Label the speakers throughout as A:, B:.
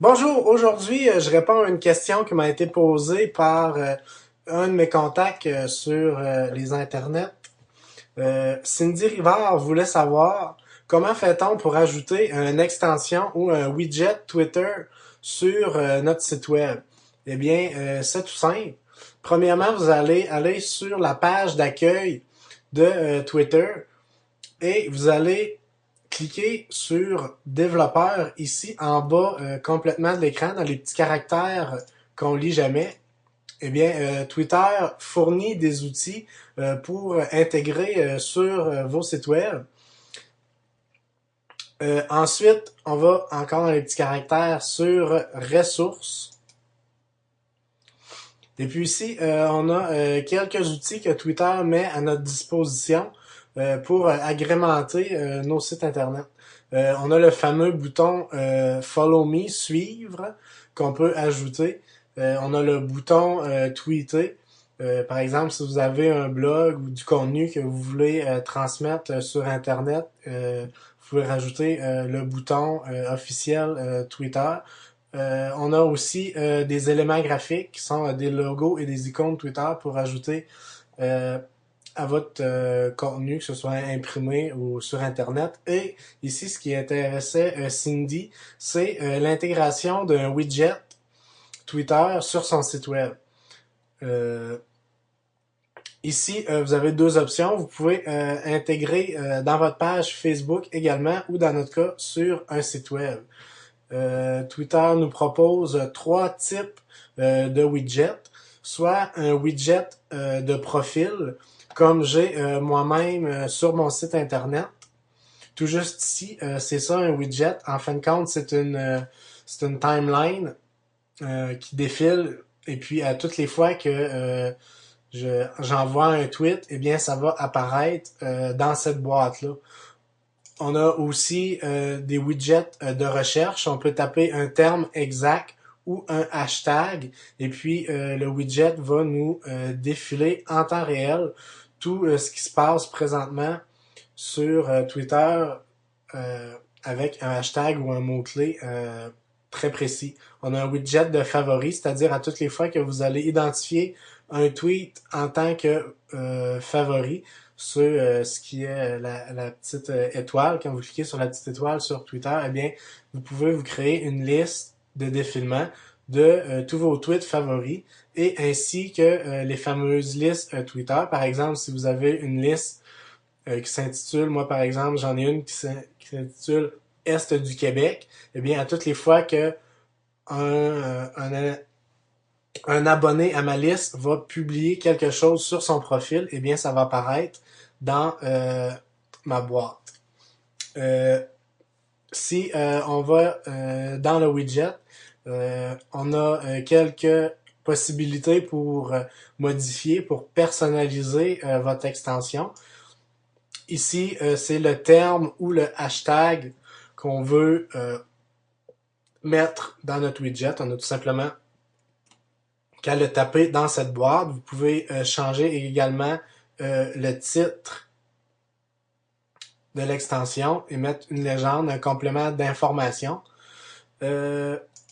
A: Bonjour, aujourd'hui je réponds à une question qui m'a été posée par un de mes contacts sur les internets. Cindy Rivard voulait savoir comment fait-on pour ajouter une extension ou un widget Twitter sur notre site web. Eh bien, c'est tout simple. Premièrement, vous allez aller sur la page d'accueil de Twitter et vous allez cliquez sur développeur ici en bas complètement de l'écran dans les petits caractères qu'on lit jamais. Eh bien, Twitter fournit des outils pour intégrer sur vos sites web. Ensuite, on va encore dans les petits caractères sur ressources. Et puis ici, on a quelques outils que Twitter met à notre disposition pour agrémenter nos sites internet. On a le fameux bouton Follow Me, suivre, qu'on peut ajouter. On a le bouton tweeter. Par exemple, si vous avez un blog ou du contenu que vous voulez transmettre sur Internet, vous pouvez rajouter le bouton officiel Twitter. On a aussi des éléments graphiques qui sont des logos et des icônes Twitter pour ajouter à votre contenu, que ce soit imprimé ou sur Internet. Et ici, ce qui intéressait Cindy, c'est l'intégration d'un widget Twitter sur son site web. Ici, vous avez deux options. Vous pouvez intégrer dans votre page Facebook également ou dans notre cas sur un site web. Twitter nous propose trois types de widgets, soit un widget de profil, comme j'ai moi-même sur mon site internet. Tout juste ici, c'est ça un widget. En fin de compte, c'est une timeline qui défile et puis à toutes les fois que j'envoie un tweet, eh bien ça va apparaître dans cette boîte-là. On a aussi des widgets de recherche. On peut taper un terme exact ou un hashtag et puis le widget va nous défiler en temps réel tout ce qui se passe présentement sur Twitter avec un hashtag ou un mot-clé très précis. On a un widget de favoris, c'est-à-dire à toutes les fois que vous allez identifier un tweet en tant que favori sur ce qui est la petite étoile. Quand vous cliquez sur la petite étoile sur Twitter, eh bien, vous pouvez vous créer une liste de défilement de tous vos tweets favoris et ainsi que les fameuses listes Twitter. Par exemple, si vous avez une liste qui s'intitule, moi par exemple, j'en ai une qui s'intitule Est du Québec, eh bien, à toutes les fois que un abonné à ma liste va publier quelque chose sur son profil, eh bien, ça va apparaître dans ma boîte. Si on va dans le widget, on a quelques possibilités pour modifier, pour personnaliser votre extension. Ici, c'est le terme ou le hashtag qu'on veut mettre dans notre widget. On a tout simplement qu'à le taper dans cette boîte. Vous pouvez changer également le titre de l'extension et mettre une légende, un complément d'information.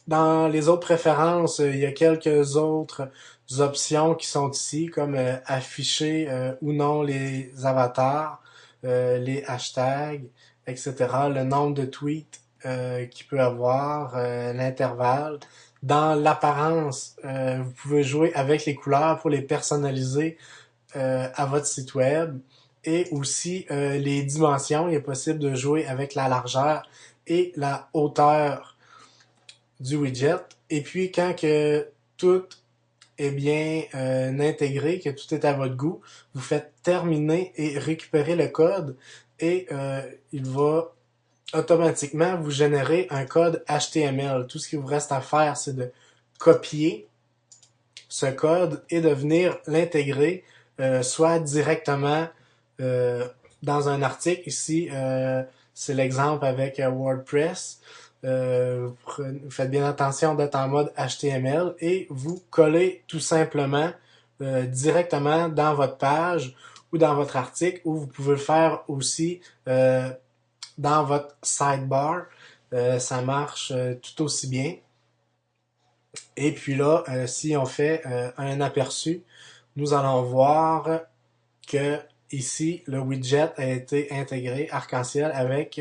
A: Dans les autres préférences, il y a quelques autres options qui sont ici, comme afficher ou non les avatars, les hashtags, etc., le nombre de tweets qu'il peut avoir, l'intervalle. Dans l'apparence, vous pouvez jouer avec les couleurs pour les personnaliser à votre site web. Et aussi les dimensions, il est possible de jouer avec la largeur et la hauteur du widget. Et puis quand que tout est bien intégré, que tout est à votre goût, vous faites terminer et récupérer le code et il va automatiquement vous générer un code HTML. Tout ce qu'il vous reste à faire, c'est de copier ce code et de venir l'intégrer soit directement dans un article. Ici, c'est l'exemple avec WordPress. Vous faites bien attention d'être en mode HTML et vous collez tout simplement directement dans votre page ou dans votre article, ou vous pouvez le faire aussi dans votre sidebar. Ça marche tout aussi bien. Et puis là, si on fait un aperçu, nous allons voir que ici, le widget a été intégré arc-en-ciel avec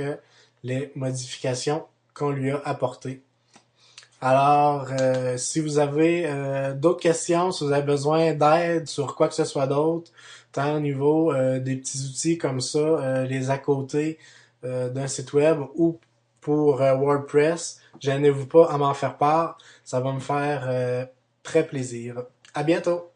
A: les modifications qu'on lui a apportées. Alors, si vous avez d'autres questions, si vous avez besoin d'aide sur quoi que ce soit d'autre, tant au niveau des petits outils comme ça, les à côté d'un site web ou pour WordPress, gênez-vous pas à m'en faire part. Ça va me faire très plaisir. À bientôt!